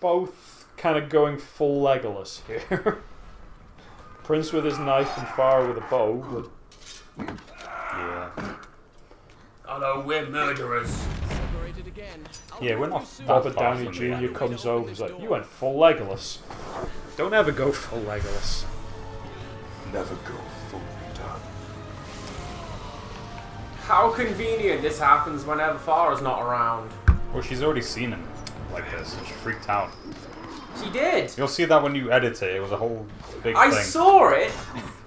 both kind of going full Legolas here. Prince with his knife and Farah with a bow. But... Yeah. Although we're murderers. Yeah, we're not. Robert Downey Jr. comes over and is like, you went full Legolas. Don't ever go full Legolas. Never go full retard. How convenient this happens whenever Farah's not around. Well, she's already seen him like this, and she freaked out. She did. You'll see that when you edit it. It was a whole big thing. I saw it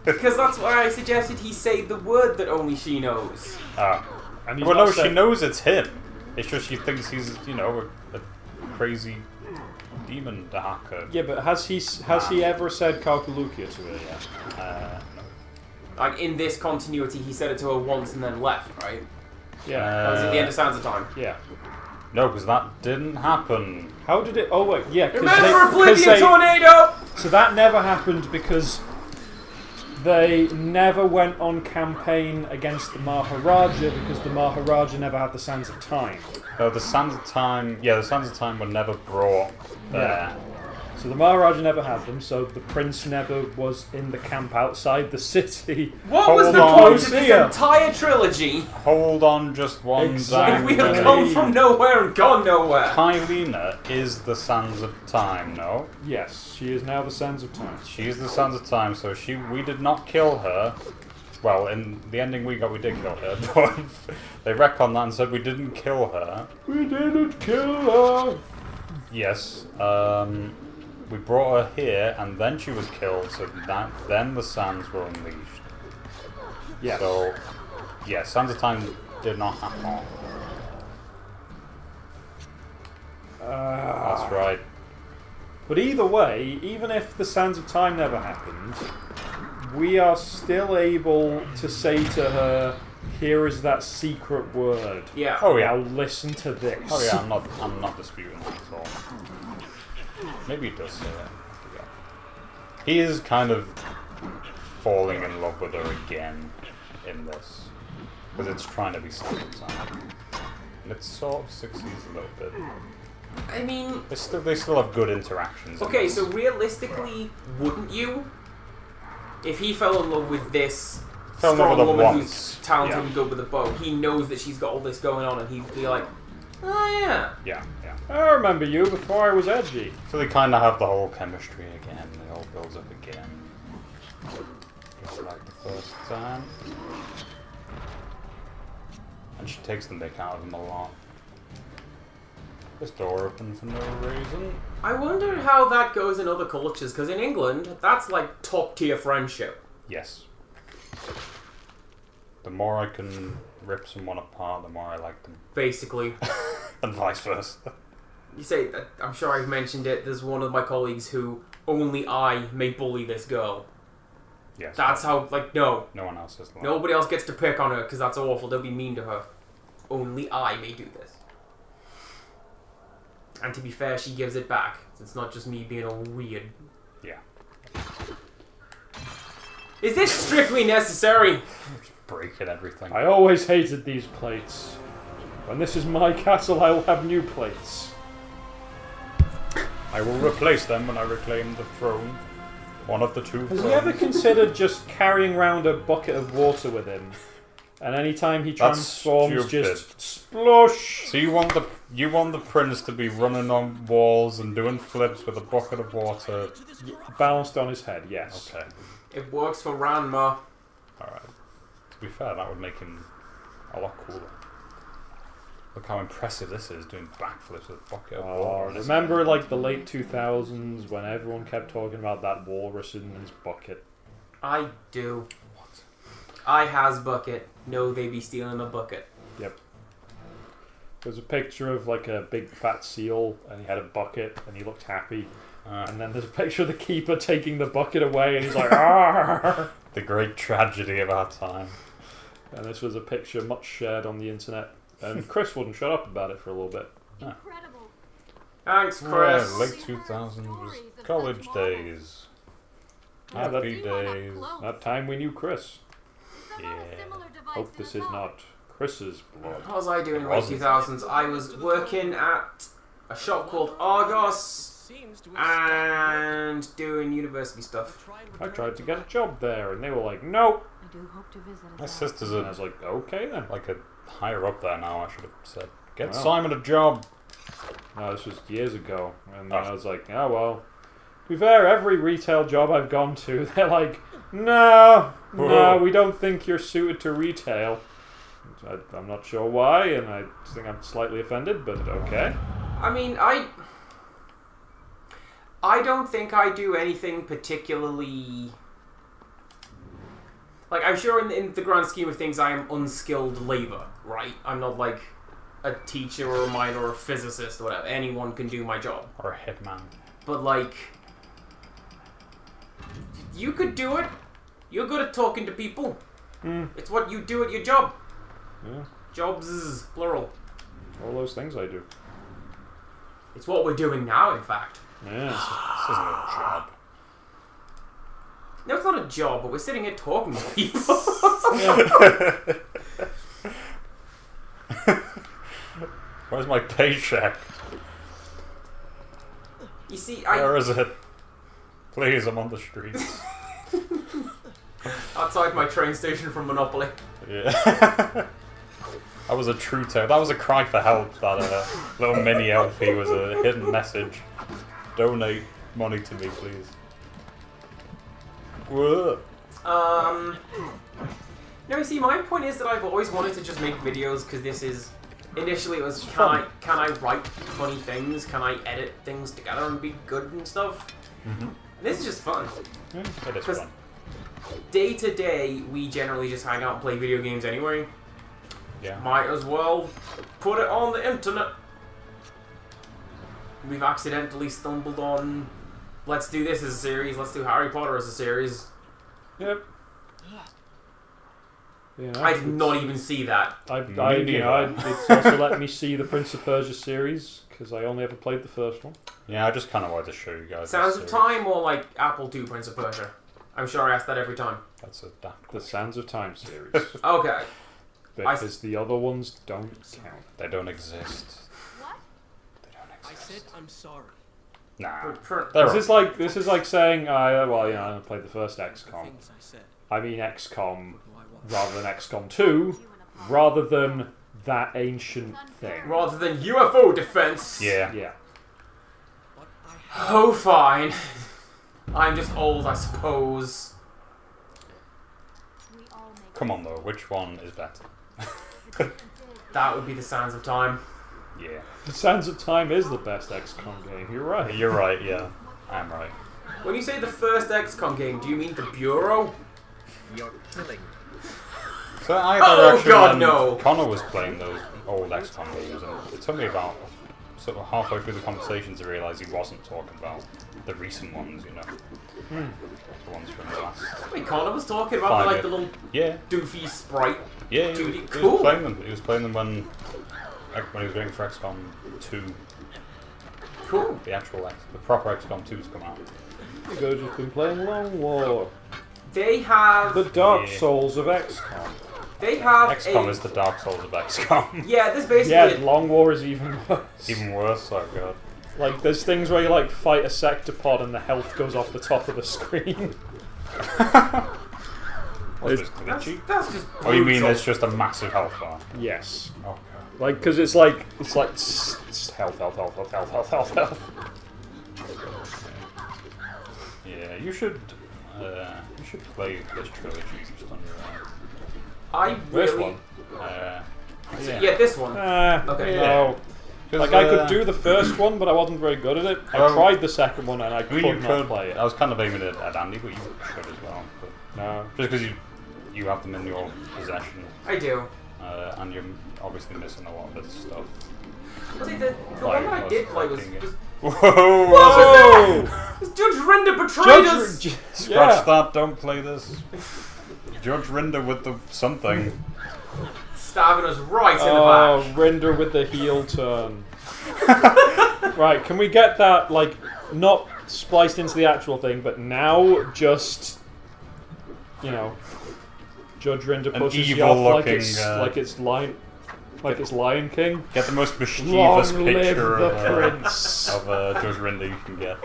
because that's why I suggested he say the word that only she knows. And well, no, she knows it's him. It's just she thinks he's, you know, a crazy demon hacker. Yeah, but has he ever said Kalkalukia to her yet? No. Like in this continuity, he said it to her once and then left, right? Yeah. That was at the end of Sansa time. Yeah. No, because that didn't happen. How did it? Oh wait, yeah. Remember Oblivion Tornado? So that never happened because they never went on campaign against the Maharaja because the Maharaja never had the Sands of Time. No, the Sands of Time. Yeah, the Sands of Time were never brought there. Yeah. So the Maharaja never had them, so the prince never was in the camp outside the city. What was the Hold point on. of this entire trilogy? Hold on just one Exactly. If we have second. come from nowhere and gone nowhere. Kylina is the Sands of Time, no? Yes, she is now the Sands of Time. She is the Sands of Time, so we did not kill her. Well, in the ending we got, we did kill her, but they retconned that and said we didn't kill her. We didn't kill her! Yes, we brought her here, and then she was killed, so then the Sands were unleashed. Yes. So, yeah, Sands of Time did not happen. That's right. But either way, even if the Sands of Time never happened, we are still able to say to her, here is that secret word. Yeah. Oh yeah. Now listen to this. Oh yeah, I'm not disputing that at all. Maybe he does say that. He is kind of falling in love with her again in this. Because it's trying to be Sands of Time. And it sort of succeeds a little bit. I mean... They still have good interactions. Okay, so realistically, wouldn't you? If he fell in love with this strong woman who's talented and good with a bow, he knows that she's got all this going on and he'd be like, oh yeah. Yeah. I remember you before I was edgy. So they kind of have the whole chemistry again. It all builds up again. Just like the first time. And she takes the mick out of him a lot. This door open for no reason. I wonder how that goes in other cultures, because in England, that's like top tier friendship. Yes. The more I can rip someone apart, the more I like them. Basically. And vice versa. You say, that, I'm sure I've mentioned it, there's one of my colleagues who only I may bully this girl. Yes. That's how, like, no. No one else is allowed. Nobody else gets to pick on her, because that's awful. They'll be mean to her. Only I may do this. And to be fair, she gives it back. It's not just me being all weird. Yeah. Is this strictly necessary? Just breaking everything. I always hated these plates. When this is my castle, I will have new plates. I will replace them when I reclaim the throne. One of the two Has thrones. he ever considered just carrying around a bucket of water with him? And anytime he transforms, just splosh! So you want the prince to be running on walls and doing flips with a bucket of water Balanced on his head, yes. Okay. It works for Ranma. Alright. To be fair, that would make him a lot cooler. Look how impressive this is, doing backflips with a bucket of water. Remember like the late 2000s when everyone kept talking about that walrus in his bucket? I do. What? I has bucket. No, they be stealing a bucket. Yep. There's a picture of like a big fat seal and he had a bucket and he looked happy. And then there's a picture of the keeper taking the bucket away and he's like, "Arr!" The great tragedy of our time. And this was a picture much shared on the internet. And Chris wouldn't shut up about it for a little bit. Incredible. Thanks, Chris. Yeah, late 2000s was college days. Happy days. That time we knew Chris. Yeah. Hope this is not Chris's blood. What was I doing in the late 2000s? I was working at a shop called Argos. seems to have and doing university stuff. I tried to get a job there, and they were like, nope. I do hope to visit us My all. sister's And I was like, okay then. like a higher up there now. I should have said, get Wow. Simon a job. No, this was years ago, and Oh. I was like, oh well. To be fair, every retail job I've gone to, they're like, no, Whoa. we don't think you're suited to retail. I'm not sure why, and I think I'm slightly offended, but okay. I mean, I don't think I do anything particularly. Like, I'm sure in the grand scheme of things, I am unskilled labor, right? I'm not like a teacher or a miner or a physicist or whatever. Anyone can do my job. Or a hitman. But, like, you could do it. You're good at talking to people. It's what you do at your job. Yeah, Jobs, plural. all those things I do. It's what we're doing now, in fact. Yeah. This isn't a job. No, it's not a job, but we're sitting here talking to people. Where's my paycheck? You see, Where is it? Please, I'm on the streets. outside my train station from Monopoly. Yeah. That was a true tale. That was a cry for help. That little mini elfie was a hidden message. Donate money to me, please. Whoa. No, you see, my point is that I've always wanted to just make videos because this is. Initially, it was can I write funny things? Can I edit things together and be good and stuff? Mm-hmm. This is just fun. Yeah, it is 'Cause fun. Day to day, we generally just hang out and play video games anyway. Yeah. Might as well put it on the internet. We've accidentally stumbled on. Let's do this as a series. Let's do Harry Potter as a series. Yep. You know, I did not even see that. It's also let me see the Prince of Persia series because I only ever played the first one. Yeah, I just kind of wanted to show you guys. Sands this of series. Time or like Apple II Prince of Persia? I'm sure I ask that every time. That's a daft The question. Sands of Time series, Okay. because the other ones don't count. They don't exist. What? They don't I said exist. I'm sorry. Nah. For- They're This is like saying, well, you know, I played the first The XCOM. things I said. I mean XCOM Who I was. rather than XCOM 2, rather than that ancient thing. Rather than UFO defense. Yeah. Yeah. But I have Oh, fine. I'm just old, I suppose. We all make Come on though, which one is better? That would be the Sands of Time. Yeah. The Sands of Time is the best XCOM game. You're right. You're right. Yeah, I'm right. When you say the first XCOM game, do you mean the Bureau? You're killing. So I Oh, actually, God, no. Connor was playing those old XCOM games, and it took me about sort of halfway through the conversation to realise he wasn't talking about the recent ones, you know, the ones from the last. Wait, Connor was talking about 5 like years. the little Yeah, doofy sprite. yeah, he, 2D. he Cool. was playing them. He was playing them when he was waiting for XCOM 2, Cool. the proper XCOM 2 to come out. You guys have been playing Long War. They have. The Dark Yeah. Souls of XCOM. They have XCOM a. is the Dark Souls of XCOM. Yeah, this basically. Yeah, Long War is even worse. Even worse, oh god. Like, there's things where you, like, fight a sectopod and the health goes off the top of the screen. What's this, That's, glitchy? that's just. Oh, you mean brutal. it's just a massive health bar? Yes. Oh god. Like, because it's like health, health, health, health, health, health, health, health. Yeah, you should play this trilogy just on your own. I This really. one. Yeah, this one. Okay. No. 'Cause, Like, I could do the first one, but I wasn't very good at it. I Well, tried the second one and I I could mean, you not could play it. I was kind of aiming it at Andy, but you should as well. But No. just because you have them in your possession, I do. and you're obviously missing a lot of this stuff. But see, the one that I did play was just. Whoa! Whoa! Judge Rinder betrayed us! Scratch Yeah. that! Don't play this. Judge Rinder with the something. Stabbing us right in the Oh, back. render with the heel turn. Right, can we get that, like, not spliced into the actual thing, but now just, you know, Judge Rinder An pushes you off like evil-looking, it's line. Like it's Lion King. Get the most mischievous Long live picture the of prince. Judge Rinder you can get.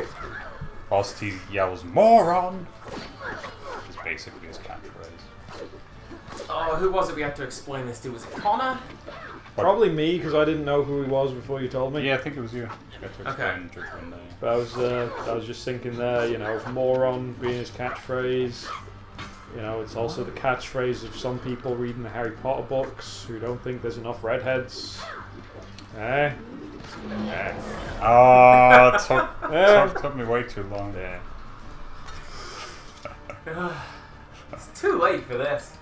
Whilst he yells, "Moron!" Which is basically his catchphrase. Oh, who was it we had to explain this to? Was it Connor? Probably me, because I didn't know who he was before you told me. Yeah, I think it was you. You had to explain Judge Rinder. But I was just thinking there, you know, moron being his catchphrase. You know, it's also the catchphrase of some people reading the Harry Potter books who don't think there's enough redheads. Eh? Eh. Oh, it took me way too long. Yeah. It's too late for this.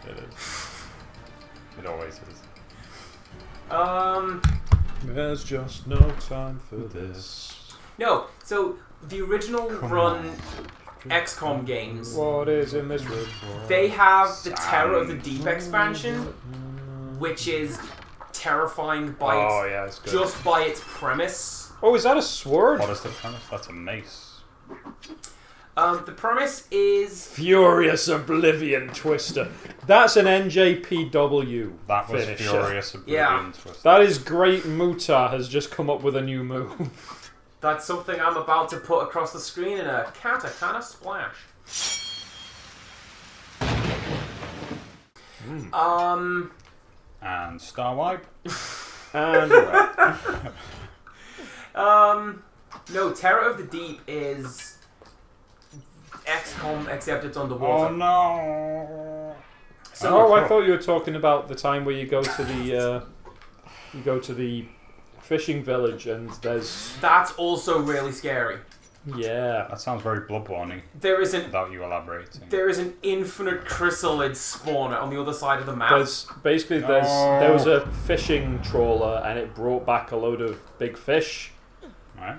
It is. It always is. There's just no time for this. No, so the original run XCOM games, What is in this room? they have the Terror of the Deep expansion, which is terrifying by Oh, its, yeah, it's good. just by its premise. Oh, is that a sword? What is the premise? That's a mace. The premise is Furious Oblivion Twister. That's an NJPW That was finisher. Furious Oblivion Yeah. Twist. That is great. Muta has just come up with a new move. that's something I'm about to put across the screen in a katakana splash. And Star Wipe. And No, Terror of the Deep is XCOM except it's underwater. Oh no! oh, I thought you were talking about the time where you go to the fishing village and there's That's also really scary. yeah. That sounds very Bloodborne-y There is an without you elaborating. There is an infinite chrysalid spawner on the other side of the map. There was a fishing trawler and it brought back a load of big fish, Right?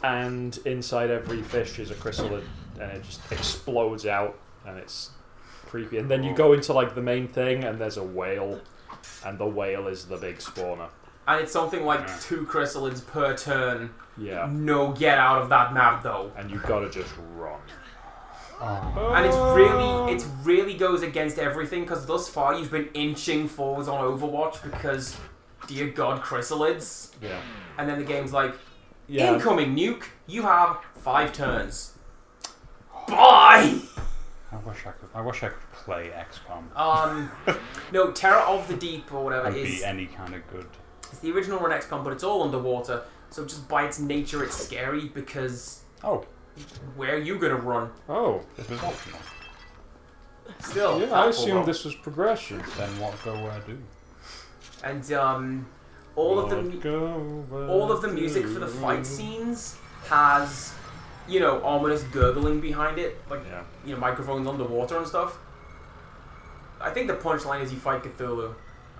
and inside every fish is a chrysalid and it just explodes out and it's creepy. And then you go into like the main thing and there's a whale, and the whale is the big spawner. And it's something like Yeah. 2 chrysalids per turn. Yeah. No get out of that map though. And you gotta just run. And it really goes against everything because thus far you've been inching forwards on Overwatch because, dear God, chrysalids. Yeah. And then the game's like, Yeah. incoming nuke, you have 5 turns. Bye! I wish I could play XCOM No, Terror of the Deep or whatever and is... be any kind of good. It's the original run XCOM, but it's all underwater. So just by its nature, it's scary because Oh, where are you gonna run? Oh. this was optional. Still, Yeah, I helpful, assumed though. this was progression. Then what go where do? And all of the music for the fight scenes has, you know, ominous gurgling behind it, like you know, microphones underwater and stuff. I think the punchline is you fight Cthulhu.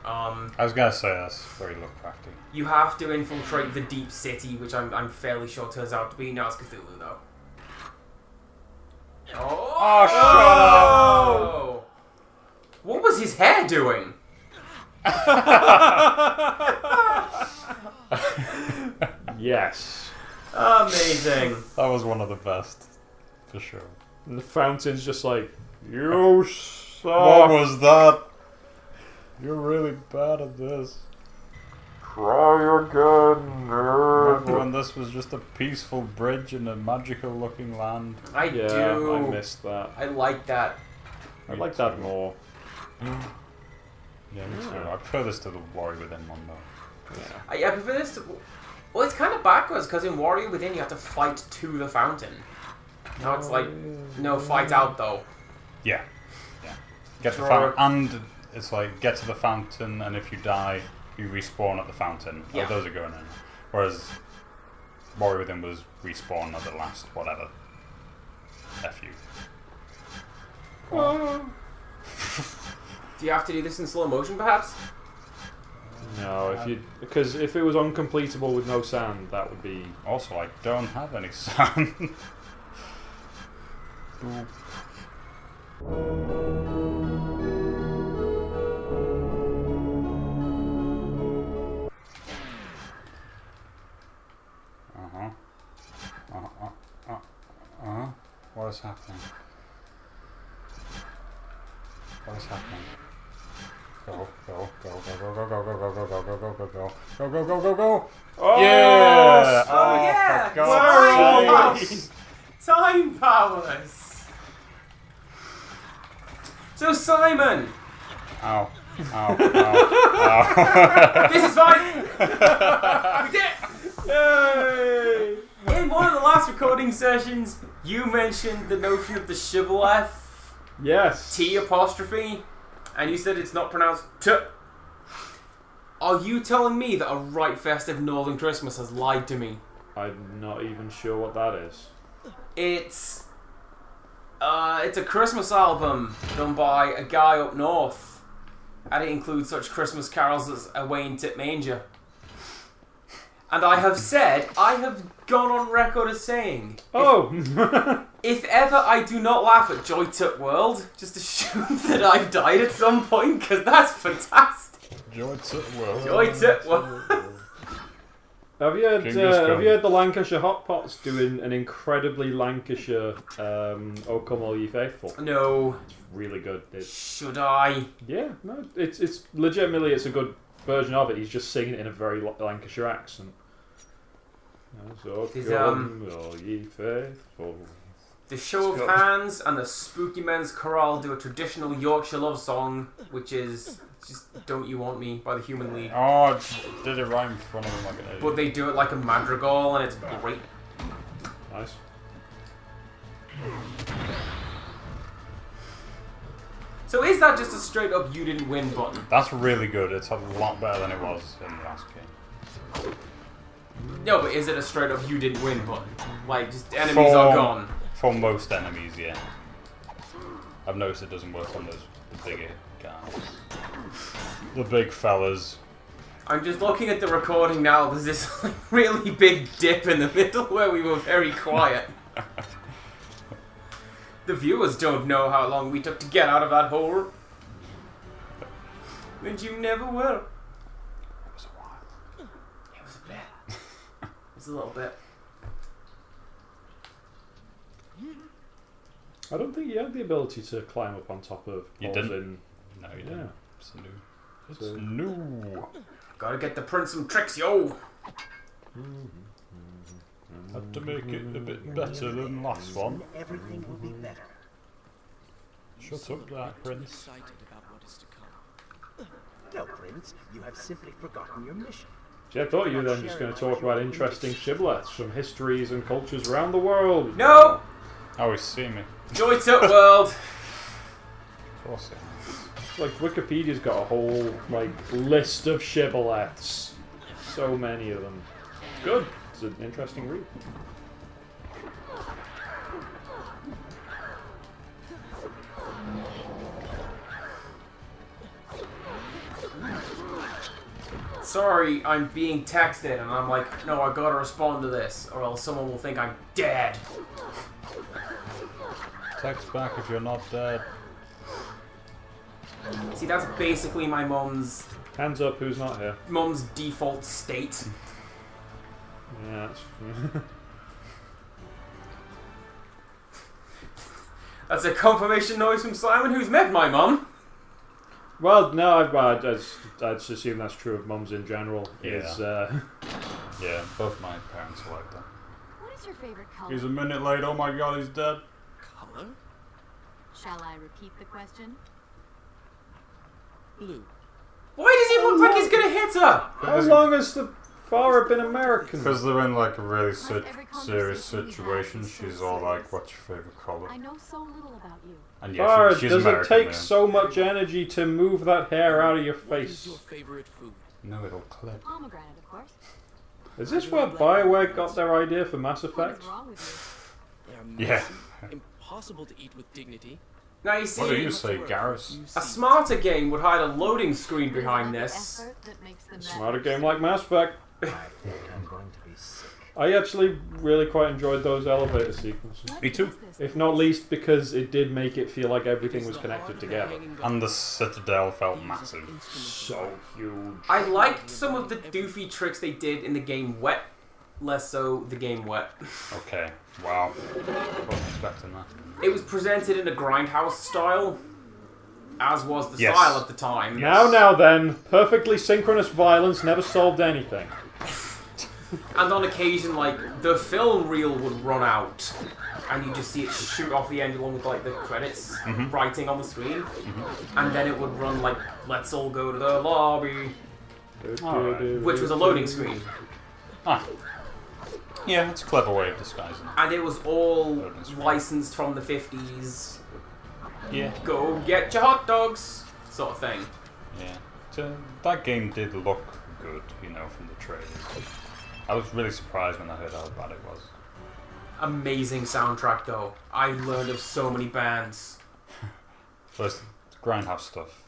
I was gonna say that's very Lovecrafty. You have to infiltrate the deep city, which I'm fairly sure turns out to be no, it's Cthulhu though. Oh, shut up! What was his hair doing? Yes. Amazing. That was one of the best, for sure. And the fountain's just like, you suck. What was that? You're really bad at this. Try again, nerd. Remember when this was just a peaceful bridge in a magical looking land? I Yeah, do. I missed that. I like that. I like that more. Yeah, me too. I prefer this to the Warrior Within one though. I prefer this to... Well, it's kind of backwards, because in Warrior Within you have to fight to the fountain. Now it's like, no, fight out though. Yeah. Yeah. Get to the Draw- fountain, and it's like, get to the fountain, and if you die, you respawn at the fountain. Yeah. Oh, those are going in. Whereas Warrior Within was respawn at the last, whatever. F you. Do you have to do this in slow motion, perhaps? No, because if it was uncompletable with no sand, that would be. Also, I don't have any sound. What is happening? What is happening? Go, go, go, go, go, go, go, go, go, go, go, go, go, go, go, go, go, go, go. Oh, Yeah! Oh, yeah! For God's sake. Time powers! So, Simon! Ow. Ow. Ow. Ow. This is fine! We did it! Yay! In one of the last recording sessions, you mentioned the notion of the shibboleth, Yes. T apostrophe, and you said it's not pronounced T. Are you telling me that a right festive Northern Christmas has lied to me? I'm not even sure what that is. It's a Christmas album done by a guy up north, and it includes such Christmas carols as Away in Tip Manger. And I have gone on record as saying, if ever I do not laugh at Joy Tip World, just assume that I've died at some point, because that's fantastic. Joy Tip World. Joy Tip World. Have you heard the Lancashire Hot Pots doing an incredibly Lancashire "O Come All Ye Faithful"? No. It's really good. Should I? Yeah, no, it's legitimately it's a good version of it. He's just singing it in a very Lancashire accent. So come all ye faithful. The Show of Hands and the Spooky Men's Chorale do a traditional Yorkshire love song, which is just "Don't You Want Me" by the Human League. Oh, I did it right in front of him like an idiot. But they do it like a madrigal, and it's great. Nice. So is that just a straight up "you didn't win" button? That's really good. It's a lot better than it was in the last game. No, but is it a straight up "you didn't win" button? Like, just enemies are gone. For most enemies, yeah. I've noticed it doesn't work on the bigger guys. The big fellas. I'm just looking at the recording now. There's this like, really big dip in the middle where we were very quiet. The viewers don't know how long we took to get out of that hole. And you never will. It was a while. It was a bit. It was a little bit. I don't think you had the ability to climb up on top of You walls didn't? No, you didn't. It's new. It's So- new. Gotta get the prince some tricks, yo! Had to make it a bit better than last one. Everything will be better. Shut up, that prince. Excited about what is to come. No, Prince, you have simply forgotten your mission. See, I thought you were then just going to talk about interesting shibboleths from histories and cultures around the world. No! Oh, he's seeing me. Joy Tip World! Of course he has. Like Wikipedia's got a whole like list of shibboleths. So many of them. It's good. It's an interesting read. Sorry, I'm being texted, and I'm like, no, I gotta respond to this, or else someone will think I'm dead. Text back if you're not dead. See, that's basically my mum's Hands up, who's not here? default state. Yeah, that's... That's a confirmation noise from Simon, who's met my mum. Well, no, I'd just assume that's true of mums in general. Yeah. Yeah, both my parents are like that. What is your favorite color? He's a minute late, oh my god, he's dead. Color? Shall I repeat the question? Blue. Why does he look like he's gonna hit her? How long has the Farah been American? Because they're in like a really serious conversation we situation. have is so She's all like, serious. "What's your favorite color?" I know so little about you. And Farah, she's does American. it take yeah. so much energy to move that hair out of your What is face? your favorite food? No, it'll clip. Pomegranate, of course. Is this where BioWare got their idea for Mass What Effect? is wrong with They are Yeah. messy, impossible to eat with dignity. Now you What do you see, say, Garrus? You a see, smarter game would hide a loading screen you? behind It is this. effort that makes the Smarter matter game like Mass Effect. I think I'm going to be sick. I actually really quite enjoyed those elevator sequences. What Me too. is this? If not least because it did make it feel like everything was connected together. And the Citadel felt massive. So huge. I liked some of the doofy tricks they did in the game Wet, less so the game Wet. Okay, wow. I wasn't expecting that. It was presented in a grindhouse style. as was the Yes. style at the time. Now then, perfectly synchronous violence never solved anything. And on occasion, like, the film reel would run out, and you just see it shoot off the end along with, like, the credits writing on the screen. And then it would run, like, let's all go to the lobby, Alright. which was a loading screen. Ah. Yeah, that's a clever way of disguising. And it was all Loading screen. licensed from the 50s. Yeah. Go get your hot dogs, sort of thing. Yeah. So, that game did look good, you know, from the trailers. I was really surprised when I heard how bad it was. Amazing soundtrack, though. I learned of so many bands. First, Grindhouse stuff.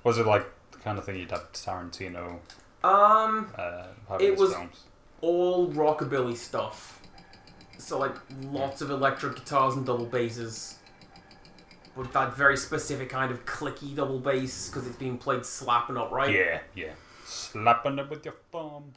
Was it like the kind of thing you'd have Tarantino have in It his was films? all rockabilly stuff. So, like, lots of electric guitars and double basses. With that very specific kind of clicky double bass, because it's being played slapping upright. Yeah, yeah. Slapping it with your thumb.